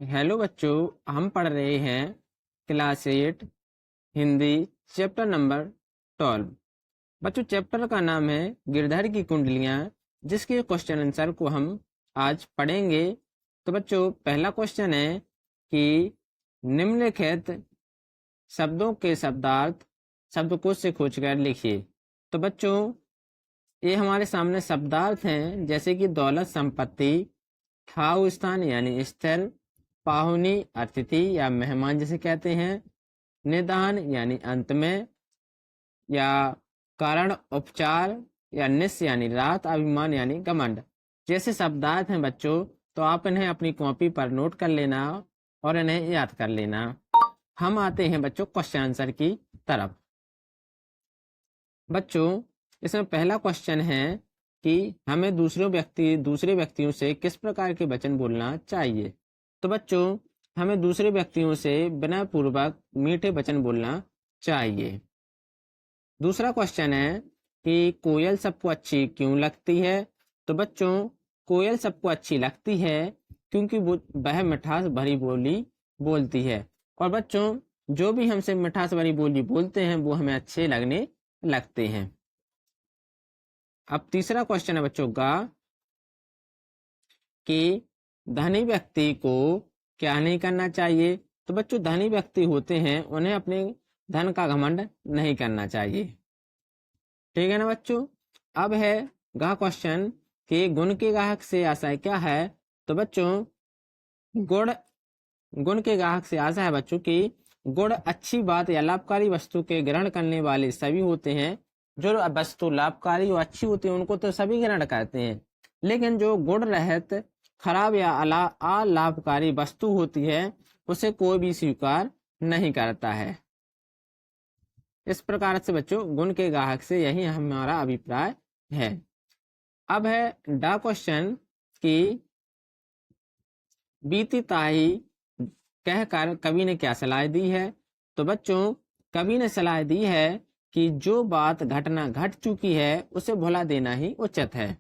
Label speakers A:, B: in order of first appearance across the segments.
A: Hello बच्चों, हम पढ़ रहे हैं क्लास 8 हिंदी चैप्टर नंबर 12। बच्चों, चैप्टर का नाम है गिरधर की कुंडलियां, जिसके क्वेश्चन आंसर को हम आज पढ़ेंगे। तो बच्चों, पहला क्वेश्चन है कि निम्नलिखित शब्दों के शब्दार्थ शब्दकोश से खोजकर लिखिए। तो बच्चों, ये हमारे सामने शब्दार्थ हैं, जैसे कि दौलत संपत्ति, ठाव स्थान यानी स्थिर, पाहुनी अतिथि या मेहमान जिसे कहते हैं, निदान यानी अंत में, या कारण उपचार, या निस यानी रात, अभिमान यानी घमंड। जैसे शब्दार्थ हैं बच्चों, तो आप इन्हें अपनी कॉपी पर नोट कर लेना और इन्हें याद कर लेना। हम आते हैं बच्चों क्वेश्चन आंसर की तरफ। बच्चों, इसमें पहला क्वेश्चन है कि हमें दूसरे व्यक्तियों से किस प्रकार के वचन बोलना चाहिए। तो बच्चों, हमें दूसरे व्यक्तियों से विनय पूर्वक मीठे वचन बोलना चाहिए। दूसरा क्वेश्चन है कि कोयल सबको अच्छी क्यों लगती है। तो बच्चों, कोयल सबको अच्छी लगती है क्योंकि वह मिठास भरी बोली बोलती है। और बच्चों, जो भी हमसे मिठास भरी बोली बोलते हैं वो हमें अच्छे लगने लगते हैं। अब तीसरा क्वेश्चन है बच्चों का कि धनी व्यक्ति को क्या नहीं करना चाहिए। तो बच्चों, धनी व्यक्ति होते हैं, उन्हें अपने धन का घमंड नहीं करना चाहिए। ठीक है ना बच्चों। अब है गा क्वेश्चन कि गुण के ग्राहक से आशय क्या है। तो बच्चों, गुण गुण के ग्राहक से आशा है बच्चों की गुण अच्छी बात या लाभकारी वस्तु के ग्रहण करने वाले सभी होते हैं। जो वस्तु लाभकारी और अच्छी होती है उनको तो सभी ग्रहण करते हैं, लेकिन जो गुण रहित खराब या अलाभकारी वस्तु होती है उसे कोई भी स्वीकार नहीं करता है। इस प्रकार से बच्चों, गुण के ग्राहक से यही हमारा अभिप्राय है। अब है डा क्वेश्चन कि बीती ताही कहकर कवि ने क्या सलाह दी है। तो बच्चों, कवि ने सलाह दी है कि जो बात घटना घट चुकी है उसे भुला देना ही उचित है।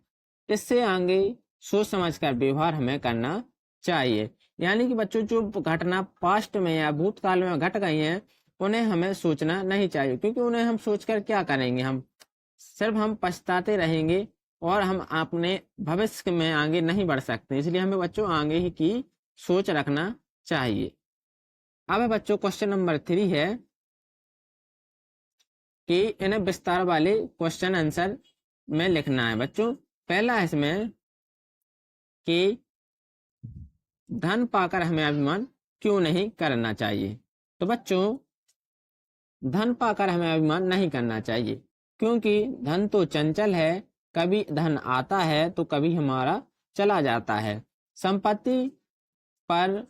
A: इससे आगे सोच समझकर व्यवहार हमें करना चाहिए। यानी कि बच्चों, जो घटना पास्ट में या भूतकाल में घट गई हैं उन्हें हमें सोचना नहीं चाहिए, क्योंकि उन्हें हम सोचकर क्या करेंगे, हम पछताते रहेंगे और हम अपने भविष्य में आगे नहीं बढ़ सकते। इसलिए हमें बच्चों आगे ही की सोच रखना चाहिए। अब है बच्चों क्वेश्चन नंबर 3 है कि इन्हें विस्तार वाले क्वेश्चन आंसर में लिखना है। बच्चों, पहला है इसमें कि धन पाकर हमें अभिमान क्यों नहीं करना चाहिए। तो बच्चों, धन पाकर हमें अभिमान नहीं करना चाहिए, क्योंकि धन तो चंचल है, कभी धन आता है तो कभी हमारा चला जाता है। संपत्ति पर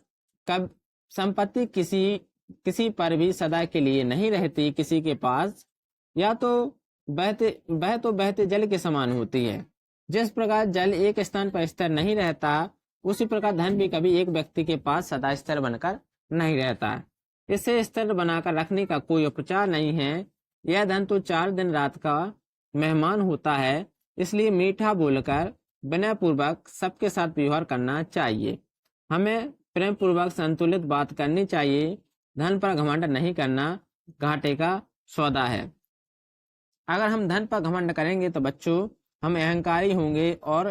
A: कब संपत्ति किसी पर भी सदा के लिए नहीं रहती। किसी के पास या तो बहते जल के समान होती है। जिस प्रकार जल एक स्थान पर स्थिर नहीं रहता, उसी प्रकार धन भी कभी एक व्यक्ति के पास सदा स्थिर बनकर नहीं रहता। इसे स्थिर बनाकर रखने का कोई उपचार नहीं है। यह धन तो 4 दिन रात का मेहमान होता है, इसलिए मीठा बोलकर विनय पूर्वक सबके साथ व्यवहार करना चाहिए। हमें प्रेम पूर्वक संतुलित बात करनी चाहिए। धन पर घमंड नहीं करना घाटे का सौदा है। अगर हम धन पर घमंड करेंगे तो बच्चों, हम अहंकारी होंगे और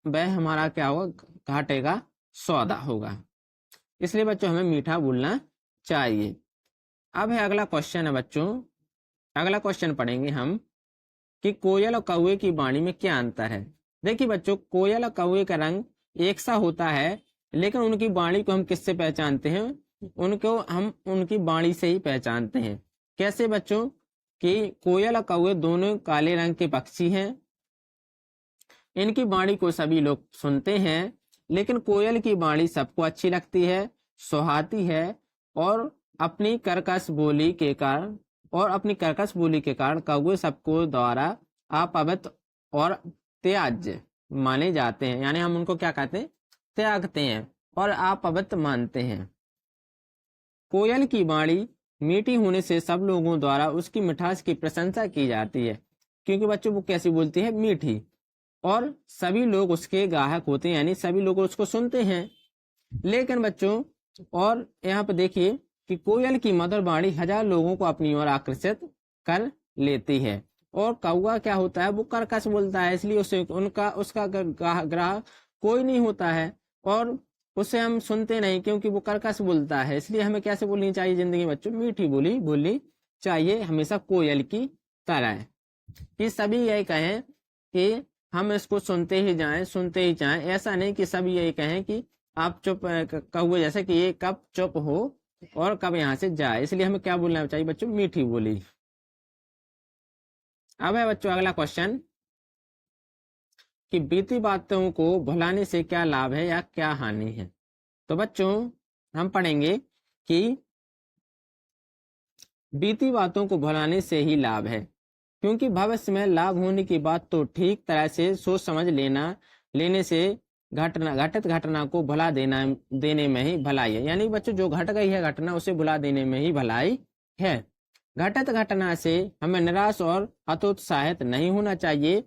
A: वह हमारा क्या होगा, घाटे का सौदा होगा। इसलिए बच्चों, हमें मीठा बोलना चाहिए। अब है अगला क्वेश्चन है बच्चों, अगला क्वेश्चन पढ़ेंगे हम कि कोयल और कौवे की वाणी में क्या अंतर है। देखिए बच्चों, कोयल और कौवे का रंग एक सा होता है, लेकिन उनकी वाणी को हम किससे पहचानते हैं, उनको हम उनकी वाणी से ही पहचानते हैं। कैसे बच्चों, कि कोयल और कौवे दोनों काले रंग के पक्षी हैं। इनकी वाणी को सभी लोग सुनते हैं, लेकिन कोयल की वाणी सबको अच्छी लगती है, सुहाती है, और अपनी कर्कश बोली के कारण कौवे सबको द्वारा अपवित्र और त्याज्य माने जाते हैं। यानी हम उनको क्या कहते हैं, त्यागते हैं और अपवित्र मानते हैं। कोयल की वाणी मीठी होने से सब लोगों द्वारा उसकी मिठास की प्रशंसा की जाती है, क्योंकि बच्चों वो कैसी बोलती है, मीठी, और सभी लोग उसके ग्राहक होते हैं, यानी सभी लोग उसको सुनते हैं। लेकिन बच्चों, और यहाँ पे देखिए कि कोयल की मधुर वाणी हजार लोगों को अपनी ओर आकर्षित कर लेती है। और कौवा क्या होता है, वो कर्कश बोलता है, इसलिए उसे उसका ग्राहक कोई नहीं होता है और उसे हम सुनते नहीं क्योंकि वो कर्कश बोलता है। इसलिए हमें कैसे बोलनी चाहिए जिंदगी में बच्चों, मीठी बोली बोलनी चाहिए हमेशा कोयल की तरह। कि सभी यही कहें कि हम इसको सुनते ही जाएं, ऐसा नहीं कि सभी यही कहें कि आप चुप कहुए जैसे कि ये कब चुप हो और कब यहाँ से जाए। इसलिए हमें क्या बोलना चाहिए बच्चों, मीठी बोली। अब है बच्चों अगला क्वेश्चन कि बीती बातों को भुलाने से क्या लाभ है या क्या हानि है। तो बच्चों हम पढ़ेंगे कि बीती बातों को भुलाने से ही लाभ है, क्योंकि भविष्य में लाभ होने की बात तो ठीक तरह से सोच समझ लेने से घटित घटना को भुला देने में ही भलाई है। यानी बच्चों जो घट गई है घटना, उसे भुला देने में ही भलाई है। घटित घटना से हमें निराश और हतोत्साहित नहीं होना चाहिए।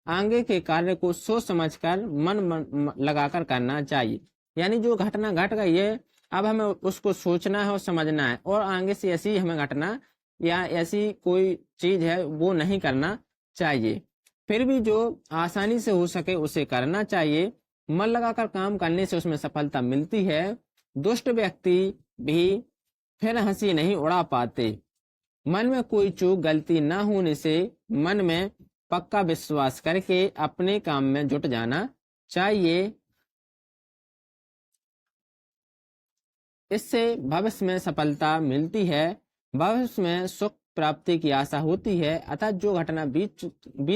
A: आगे के कार्य को सोच समझकर मन लगाकर करना चाहिए। यानी जो घटना घट गई है, अब हमें उसको सोचना है और समझना है, और आगे से ऐसी हमें घटना या ऐसी कोई चीज है वो नहीं करना चाहिए। फिर भी जो आसानी से हो सके उसे करना चाहिए। मन लगाकर काम करने से उसमें सफलता मिलती है। दुष्ट व्यक्ति भी फिर हंसी नहीं उड़ा पाते। मन में कोई चूक गलती न होने से मन में पक्का विश्वास करके अपने काम में जुट जाना चाहिए। इससे भविष्य में सफलता मिलती है, भविष्य में सुख प्राप्ति की आशा होती है। अतः जो घटना बीत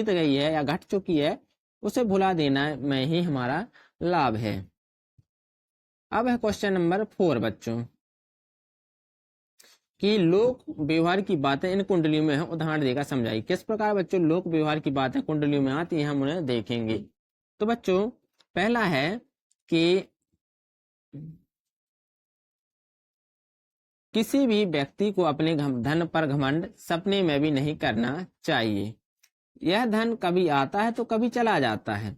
A: गई है या घट चुकी है उसे भुला देना में ही हमारा लाभ है। अब है क्वेश्चन नंबर 4 बच्चों कि लोक व्यवहार की बातें इन कुंडलियों में है, उदाहरण देकर समझाइए। किस प्रकार बच्चों लोक व्यवहार की बातें कुंडलियों में आती हैं, हम उन्हें देखेंगे। तो बच्चों पहला है कि किसी भी व्यक्ति को अपने धन पर घमंड सपने में भी नहीं करना चाहिए। यह धन कभी आता है तो कभी चला जाता है।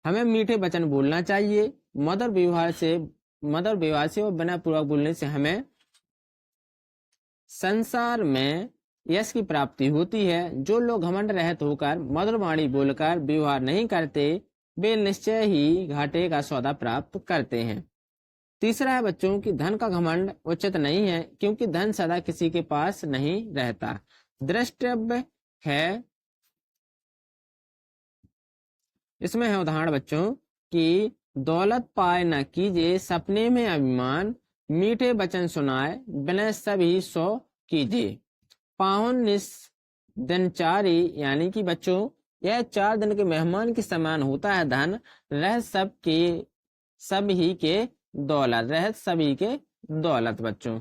A: हमें मीठे वचन बोलना चाहिए। मधुर व्यवहार से और बिना पूर्वक बोलने से हमें संसार में यश की प्राप्ति होती है। जो लोग घमंड रहित होकर मधुर वाणी बोलकर व्यवहार नहीं करते, वे निश्चय ही घाटे का सौदा प्राप्त करते हैं। तीसरा है बच्चों कि धन का घमंड उचित नहीं है, क्योंकि धन सदा किसी के पास नहीं रहता। द्रष्टव्य है, इसमें है उदाहरण बच्चों कि दौलत पाए न कीजिए सपने में अभिमान, मीठे वचन सुनाए बिना सभी सो कीजिए। पाहुन निस दिनचारी, यानी कि बच्चों यह 4 दिन के मेहमान के समान होता है। धन रह सभी के दौलत बच्चों।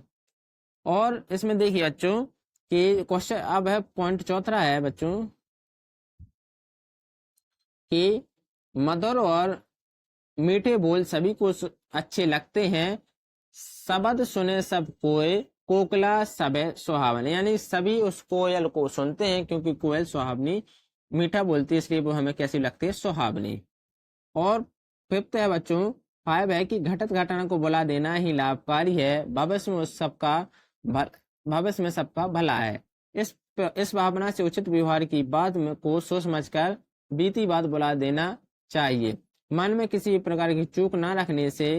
A: और इसमें देखिए बच्चों कि क्वेश्चन अब है पॉइंट चौथा है बच्चों कि मधुर और मीठे बोल सभी को अच्छे लगते हैं। शब्द सुने सब कोय, कोकिला सबे सुहावनी, यानी सभी उस कोयल को सुनते हैं क्योंकि कोयल सुहावनी मीठा बोलती है, इसलिए वो हमें कैसी लगती है, सुहावनी। और 5th है बच्चों 5 है कि घटित घटना को भुला देना ही लाभकारी है। भविष्य में सबका भला है। इस भावना से उचित व्यवहार की बात को सोच समझकर बीती बात भुला देना चाहिए। मन में किसी प्रकार की चूक ना रखने से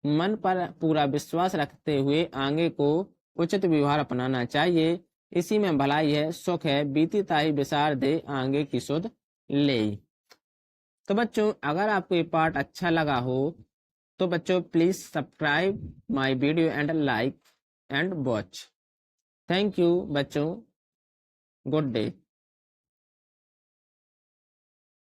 A: मन पर पूरा विश्वास रखते हुए आगे को उचित व्यवहार अपनाना चाहिए। इसी में भलाई है, सुख है, बीती ताही विसार दे आगे की सुध ले। तो बच्चों अगर आपको ये पार्ट अच्छा लगा हो तो बच्चों please subscribe my video and like and watch. Thank you बच्चों, गुड डे।